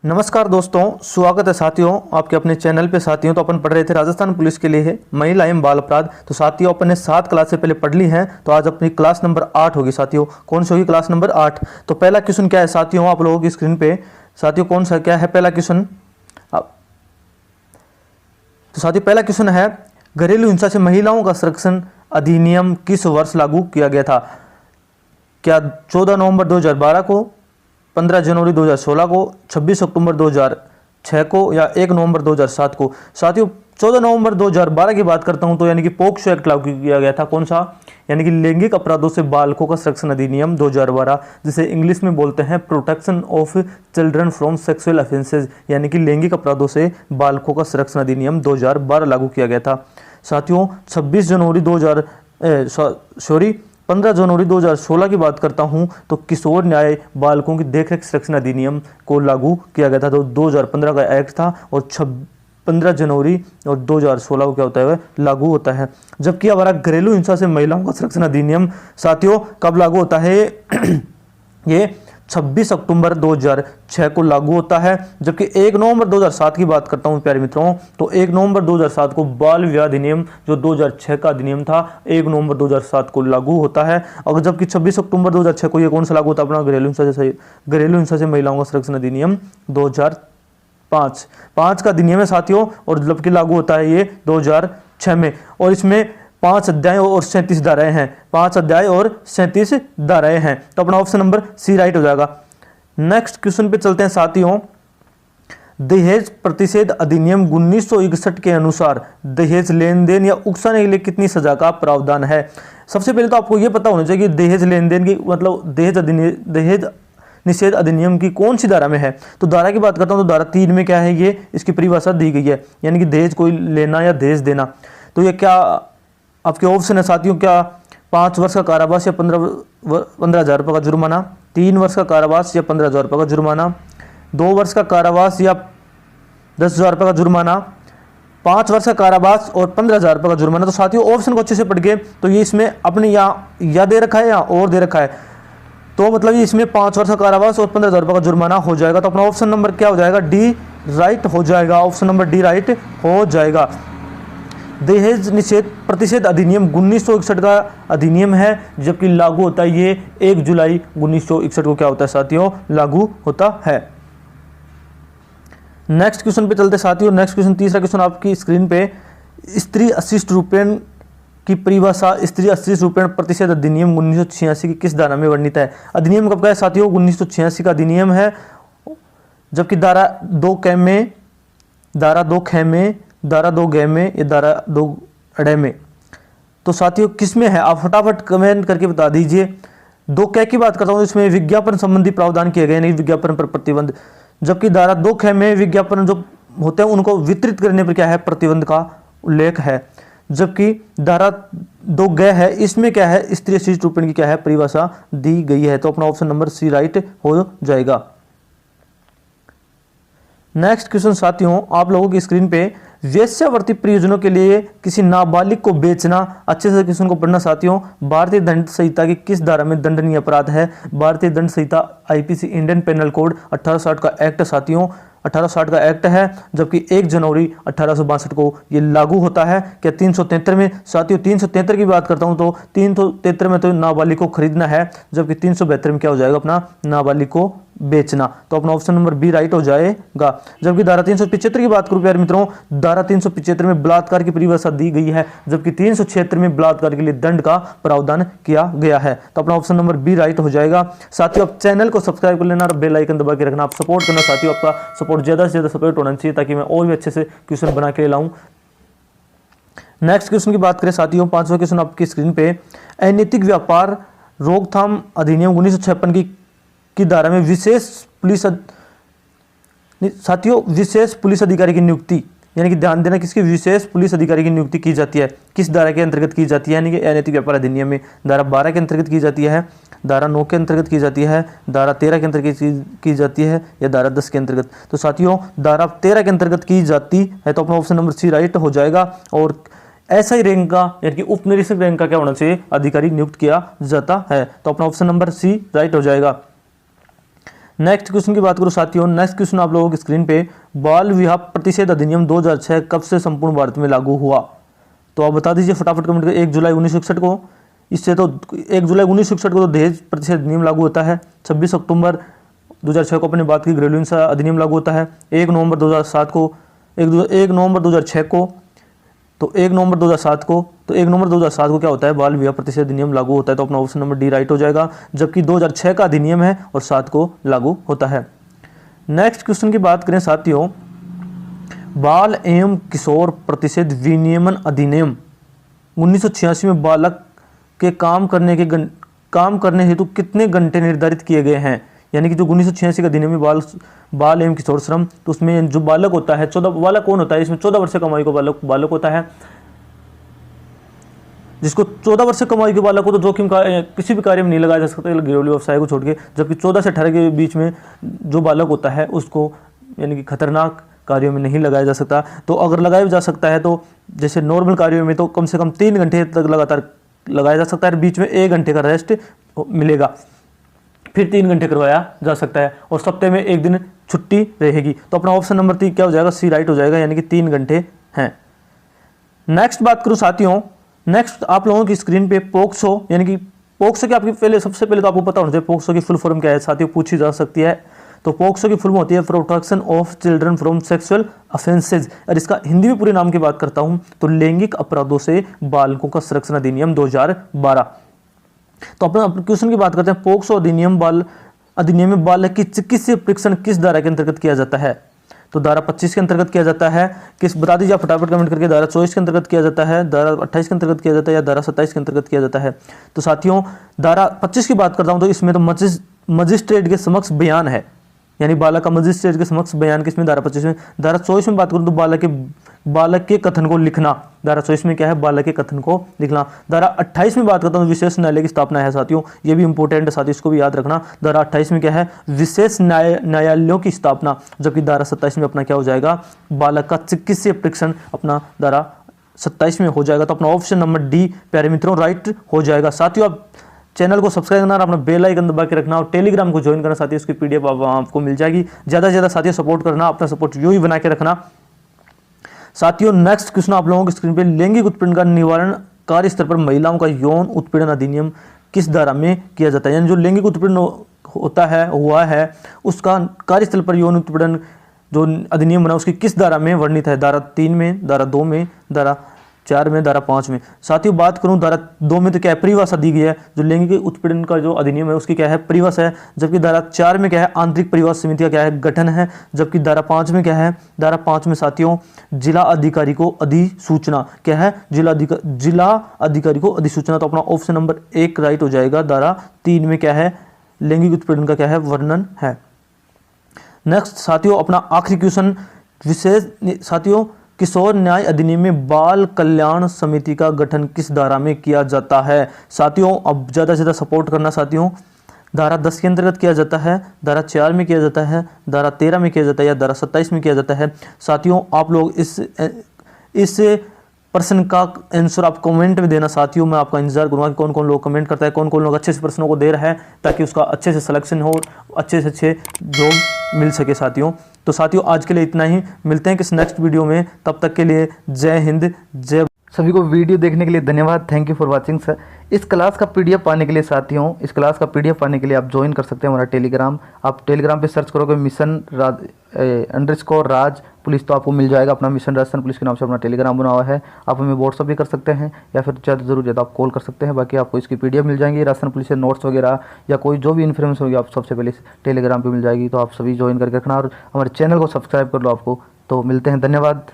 नमस्कार दोस्तों, स्वागत है साथियों आपके अपने चैनल पे। साथियों, तो अपन पढ़ रहे थे राजस्थान पुलिस के लिए है महिला एवं बाल अपराध। तो साथियों, अपन ने 7 क्लासें पहले पढ़ ली हैं, तो आज अपनी क्लास नंबर 8 होगी। साथियों, कौन सी होगी? Class number 8। तो पहला क्वेश्चन क्या है साथियों, आप लोगों की स्क्रीन पे। साथियों, कौन सा क्या है पहला क्वेश्चन? तो साथियों, पहला क्वेश्चन है, घरेलू हिंसा से महिलाओं का संरक्षण अधिनियम किस वर्ष लागू किया गया था? क्या 14 नवंबर 2012 को, 15 जनवरी 2016 को, 26 अक्टूबर 2006 को, या 1 नवंबर 2007 को? साथियों, 14 नवंबर 2012 की बात करता हूं तो यानी कि पोक्सो एक्ट लागू किया गया था। कौन सा? यानी कि लैंगिक अपराधों से बालकों का संरक्षण अधिनियम 2012, जिसे इंग्लिश में बोलते हैं protection of children from sexual offences, यानी कि लैंगिक अपराधों से बालकों का संरक्षण अधिनियम 2012 लागू किया गया था। साथियों, 15 जनवरी 2016 की बात करता हूं तो किशोर न्याय बालकों की देखरेख संरक्षण अधिनियम को लागू किया गया था। तो 2015 का एक्ट था और 15 जनवरी और 2016 को क्या होता है, लागू होता है। जबकि हमारा घरेलू हिंसा से महिलाओं का संरक्षण अधिनियम साथियों कब लागू होता है? ये 26 अक्टूबर 2006 को लागू होता है। जबकि 1 नवंबर 2007 की बात करता हूं प्यारे मित्रों, तो 1 नवंबर 2007 को बाल विवाह अधिनियम जो 2006 का अधिनियम था 1 नवंबर 2007 को लागू होता है। और जबकि 26 अक्टूबर 2006 को ये कौन सा लागू होता है? अपना घरेलू हिंसा से महिलाओं का संरक्षण अधिनियम 2005 का अधिनियम है साथियों। और जबकि लागू होता है ये 2006 में, और इसमें 5 अध्याय और 37 धाराएं हैं। 5 अध्याय और 37 धाराएं हैं। तो अपना ऑप्शन नंबर सी राइट हो जाएगा। नेक्स्ट क्वेश्चन पे चलते हैं साथियों। दहेज प्रतिषेध अधिनियम 1961 के अनुसार दहेज लेन देन या उकसाने के लिए कितनी सजा का प्रावधान है? सबसे पहले तो आपको यह पता होना चाहिए कि दहेज लेन देन की मतलब दहेज निषेध अधिनियम की कौन सी धारा में है। तो धारा की बात करता हूं तो धारा 3 में क्या है, ये इसकी परिभाषा दी गई है, यानी कि दहेज कोई लेना या दहेज देना। तो ये क्या आपके ऑप्शन है साथियों? क्या 5 वर्ष का कारावास या 15,000 रुपये का जुर्माना, 3 वर्ष का कारावास या 15,000 रुपये का जुर्माना, 2 वर्ष का कारावास या 10,000 रुपये का जुर्माना, 5 वर्ष का कारावास और 15,000 रुपये का जुर्माना। तो साथियों, ऑप्शन को अच्छे से पढ़ के, तो ये इसमें अपने यहाँ या दे रखा है या और दे रखा है, तो मतलब ये इसमें 5 वर्ष का कारावास और 15,000 रुपये का जुर्माना हो जाएगा। तो अपना ऑप्शन नंबर क्या हो जाएगा? डी राइट हो जाएगा। ऑप्शन नंबर डी राइट हो जाएगा। दहेज निषेध प्रतिषेध अधिनियम 1961 का अधिनियम है, जबकि लागू होता है ये 1 जुलाई 1961 को क्या होता है साथियों? लागू होता है। नेक्स्ट क्वेश्चन पे चलते साथियों। नेक्स्ट क्वेश्चन, तीसरा क्वेश्चन आपकी स्क्रीन पे। स्त्री अशिष्ट रूपेण की परिभाषा स्त्री अशिष्ट रूपेण प्रतिषेध अधिनियम 1986 की किस धारा में वर्णित है? अधिनियम कब का है साथियों? 1986 का अधिनियम है। जबकि धारा 2 क में, धारा 2 ख में, धारा 2 ग में, या धारा 2 अड़े में? तो साथियों किस में है? आप फटाफट कमेंट करके बता दीजिए। 2 क की बात करता हूं, इसमें विज्ञापन संबंधी प्रावधान किए गए, नहीं विज्ञापन पर प्रतिबंध। जबकि धारा 2 ख में विज्ञापन जो होते हैं उनको वितरित करने पर क्या है, प्रतिबंध का उल्लेख है। जबकि धारा 2 ग है, इसमें क्या है, स्त्री अशिष्ट रूपेण की क्या है, परिभाषा दी गई है। तो अपना ऑप्शन नंबर सी राइट हो जाएगा। नेक्स्ट क्वेश्चन साथियों, आप लोगों की स्क्रीन पे, वेश्यावृत्ति प्रयोजनों के लिए किसी नाबालिग को बेचना। अच्छे से क्वेश्चन को पढ़ना साथियों। भारतीय दंड संहिता की किस धारा में दंडनीय अपराध है? भारतीय दंड संहिता आईपीसी इंडियन पेनल कोड 1860 का एक्ट साथियों, 1860 का एक्ट है। जबकि 1 जनवरी 1862 को ये लागू होता है। क्या 373 में साथियों? 373 की बात करता हूं तो 373 में तो नाबालिग को खरीदना है, जबकि 372 में क्या हो जाएगा, अपना नाबालिग को बेचना। तो अपना ऑप्शन नंबर बी राइट हो जाएगा। जबकि धारा 375 की बात करूं प्यारे मित्रों, धारा 375 में बलात्कार की परिभाषा दी गई है, जबकि 376 में बलात्कार के लिए दंड का प्रावधान किया गया है। तो अपना ऑप्शन नंबर बी राइट हो जाएगा। साथियों, आप चैनल को सब्सक्राइब कर लेना और बेल आइकन दबा के रखना। आप सपोर्ट करना साथियों, आपका सपोर्ट ज्यादा से ज्यादा सपोर्ट होना चाहिए ताकि मैं और भी अच्छे से क्वेश्चन बना के लाऊं। नेक्स्ट क्वेश्चन की बात करें साथियों, 5वां क्वेश्चन आपकी स्क्रीन पे। अनैतिक व्यापार रोकथाम अधिनियम 1956 की धारा में विशेष पुलिस अधिकारी की नियुक्ति, यानी कि ध्यान देना, किसकी विशेष पुलिस अधिकारी की नियुक्ति की जाती है? किस धारा के अंतर्गत की जाती है? यानी कि अनैतिक व्यापार अधिनियम में धारा 12 के अंतर्गत की जाती है, धारा 9 के अंतर्गत की जाती है, धारा 13 के अंतर्गत की जाती है, या धारा 10 के अंतर्गत? तो साथियों, धारा 13 के अंतर्गत की जाती है। तो अपना ऑप्शन नंबर सी राइट हो जाएगा। और ऐसा ही रैंक का, यानी कि उप निरीक्षक रैंक का क्या होना चाहिए, अधिकारी नियुक्त किया जाता है। तो अपना ऑप्शन नंबर सी राइट हो जाएगा। नेक्स्ट क्वेश्चन की बात करूँ साथियों, नेक्स्ट क्वेश्चन आप लोगों की स्क्रीन पे, बाल विवाह प्रतिषेध अधिनियम 2006 कब से संपूर्ण भारत में लागू हुआ? तो आप बता दीजिए फटाफट कमेंट कर। 1 जुलाई 1961 को, इससे तो 1 जुलाई 1961 को तो दहेज प्रतिषेध अधिनियम लागू होता है। 26 अक्टूबर 2006 को अपने बात की घरेलू हिंसा अधिनियम लागू होता है। 1 नवंबर 2007 को, 1 नवंबर 2006 को, तो 1 नवंबर 2007 को, तो 1 नवंबर 2007 को क्या होता है, बाल विवाह प्रतिषेध अधिनियम लागू होता है। तो अपना ऑप्शन नंबर डी राइट हो जाएगा, जबकि 2006 का अधिनियम है और 7 को लागू होता है। नेक्स्ट क्वेश्चन की बात करें साथियों, बाल एवं किशोर प्रतिषेध विनियमन अधिनियम 1986 में बालक के काम करने हेतु कितने घंटे निर्धारित किए गए हैं? यानी कि जो 1986 का अधिनियम में बाल एवं किशोर श्रम, तो उसमें जो बालक होता है, 14 बालक कौन होता है इसमें? 14 वर्ष कमाई को बालक होता है। जिसको 14 वर्ष कमाई के बालक को तो जोखिम का किसी भी कार्य में नहीं लगाया जा सकता घरेलू व्यवसाय को छोड़ के, जबकि 14 से 18 के बीच में जो बालक होता है उसको यानी कि खतरनाक कार्यों में नहीं लगाया जा सकता। तो अगर लगाया जा सकता है तो जैसे नॉर्मल कार्यों में तो कम से कम 3 घंटे तक लगातार लगाया जा सकता है, बीच में 1 घंटे का रेस्ट मिलेगा, फिर 3 घंटे करवाया जा सकता है और सप्ताह में 1 दिन छुट्टी रहेगी। तो अपना ऑप्शन नंबर 3 क्या हो जाएगा, सी राइट हो जाएगा, यानी कि 3 घंटे हैं। नेक्स्ट बात करूं साथियों, नेक्स्ट आप लोगों की स्क्रीन पे पोक्सो, यानी कि पोक्सो की आपकी सबसे पहले तो आपको पता होना चाहिए पोक्सो की फुल फॉर्म क्या है साथियों, पूछी जा सकती है। तो पोक्सो की फुल होती है protection of children from sexual offences, और इसका हिंदी में पूरे नाम की बात करता हूं तो लैंगिक अपराधों से बालकों का संरक्षण अधिनियम 2012। तो अपना क्वेश्चन की बात करते हैं, पोक्सो अधिनियम में बालक की चिकित्सीय परीक्षण किस धारा के अंतर्गत किया जाता है? तो धारा 25 के अंतर्गत किया जाता है। किस बता दीजिए आप फटाफट कमेंट करके। धारा 24 के अंतर्गत किया जाता है, धारा 28 के अंतर्गत किया जाता है या धारा 27 के अंतर्गत किया जाता है? तो साथियों धारा 25 की बात करता हूं तो इसमें तो मजिस्ट्रेट के समक्ष बयान है, यानी बालक का मजिस्ट्रेट के समक्ष बयान किसमें, धारा 25 में। धारा 24 में बात करूं तो बालक के कथन को लिखना, धारा 24 में क्या है, बालक के कथन को लिखना। धारा 28 में बात करता हूं विशेष न्यायालय की स्थापना है साथियों, ये भी इंपॉर्टेंट है साथियों, इसको भी याद रखना। धारा 28 में क्या है, विशेष न्यायालयों की स्थापना, जबकि धारा 27 में अपना क्या हो जाएगा, बालक का चिकित्सीय परीक्षण अपना धारा 27 में हो जाएगा। तो अपना ऑप्शन नंबर डी प्यारे मित्रों राइट हो जाएगा। साथियों आप चैनल को सब्सक्राइब करना, अपना बेल आइकन दबा के रखना और टेलीग्राम को ज्वाइन करना साथियों, उसकी पीडीएफ आपको मिल जाएगी। ज़्यादा से ज़्यादा साथियों सपोर्ट करना, अपना सपोर्ट यूं ही बना के रखना। साथियों नेक्स्ट क्वेश्चन आप लोगों की स्क्रीन पे, लैंगिक उत्पीड़न का निवारण कार्य स्तर पर महिलाओं का यौन उत्पीड़न अधिनियम किस धारा में किया जाता है? यानी जो लैंगिक उत्पीड़न हुआ है उसका कार्यस्थल पर यौन उत्पीड़न जो अधिनियम बना उसकी किस धारा में वर्णित है? धारा 3 में, धारा 2 में, धारा 4 में, धारा 5 में। साथियों बात करूं धारा 2 में तो क्या है, परिभाषा दी गई है, जो लैंगिक उत्पीड़न का जो अधिनियम है उसकी क्या है, परिभाषा है। जबकि धारा 4 में क्या है, आंतरिक परिवार समिति का क्या है, गठन है। जबकि धारा 5 में क्या है, धारा 5 में साथियों जिला अधिकारी को अधिसूचना, क्या है, जिला अधिकारी को अधिसूचना। तो अपना ऑप्शन नंबर 1 राइट हो जाएगा। धारा 3 में क्या है, लैंगिक उत्पीड़न का क्या है, वर्णन है। नेक्स्ट साथियों अपना आखिरी क्वेश्चन, विशेष साथियों किशोर न्याय अधिनियम में बाल कल्याण समिति का गठन किस धारा में किया जाता है? साथियों अब ज़्यादा से ज़्यादा सपोर्ट करना साथियों। धारा 10 के अंतर्गत किया जाता है, धारा 4 में किया जाता है, धारा 13 में किया जाता है या धारा 27 में किया जाता है? साथियों आप लोग इस प्रश्न का आंसर आप कमेंट में देना साथियों। मैं आपका इंतजार करूंगा कि कौन कौन लोग कमेंट करता है, कौन कौन लोग अच्छे से प्रश्नों को दे रहा है, ताकि उसका अच्छे से सिलेक्शन हो, अच्छे से अच्छे जॉब मिल सके साथियों। तो साथियों आज के लिए इतना ही, मिलते हैं किस नेक्स्ट वीडियो में, तब तक के लिए जय हिंद जय। सभी को वीडियो देखने के लिए धन्यवाद, thank you for watching sir. इस क्लास का पीडीएफ पाने के लिए साथियों, इस क्लास का पीडीएफ पाने के लिए आप ज्वाइन कर सकते हैं हमारा टेलीग्राम। आप टेलीग्राम पे सर्च करोगे मिशन राज पुलिस, तो आपको मिल जाएगा। अपना मिशन राजस्थान पुलिस के नाम से अपना टेलीग्राम बना हुआ है। आप हमें व्हाट्सअप भी कर सकते हैं या फिर ज़्यादा आप कॉल कर सकते हैं। बाकी आपको इसकी पीडीएफ मिल जाएंगी, राजस्थान पुलिस से नोट्स वगैरह या कोई जो भी इन्फॉर्मेशन होगी आप सबसे पहले टेलीग्राम पर मिल जाएगी। तो आप सभी ज्वाइन करके रखना और हमारे चैनल को सब्सक्राइब कर लो आपको। तो मिलते हैं, धन्यवाद।